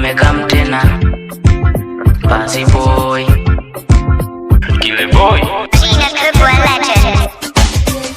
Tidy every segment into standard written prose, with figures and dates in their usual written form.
nimekam tena. Basi boy, Kile boy Gina Kubwa Legend.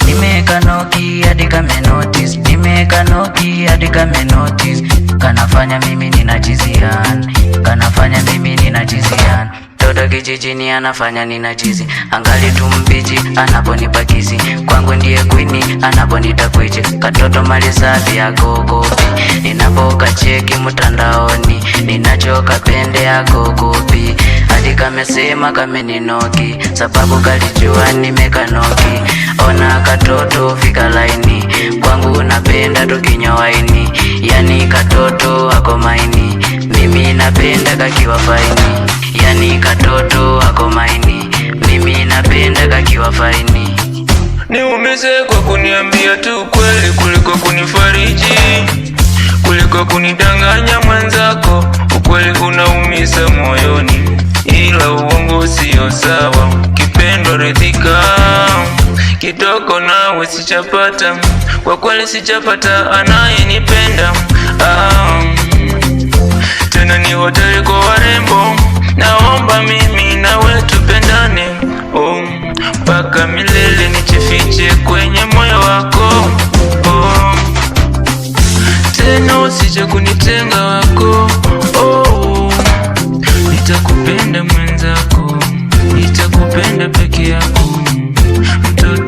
nimeka noki hadi kame notice, nimeka noki hadi kame notice. Kanafanya mimi ninajizian, kanafanya mimi ninajizian. Toto kijijini anafanya ninajizi, angali tumbichi anaponipakizi. Kwangu ndiye kwini anaponita kwichi, katoto mali safi ya kokopi. Ninapoka cheki mtandaoni, ninachoka pende ya kokopi. Hadi kamesema kame ninoki, sababu kalijua nimeka noki. Ona katoto fika laini, kwangu napenda tukinywa waini. Yani katoto ako maini, mimi napenda kakiwa faini. Yani katoto ako maini, mimi napenda kakiwa faini. niumize kwa kuniambia tu kweli kuliko kunifariji, kuliko kunidanganya mwenzako. Ukweli unaumiza moyoni, ila uongo sio sawa. Kipendo ridhika kidogo, nawe sichapata. Kwa kweli sichapata anayenipenda. Tena ni hodari kwa warembo, naomba mimi nawe tupendane mpaka milele, nijifiche kwenye moyo wako. Tena usije kunitenga wako. Nitakupenda mwenzako, nitakupenda peke yako. Mtoto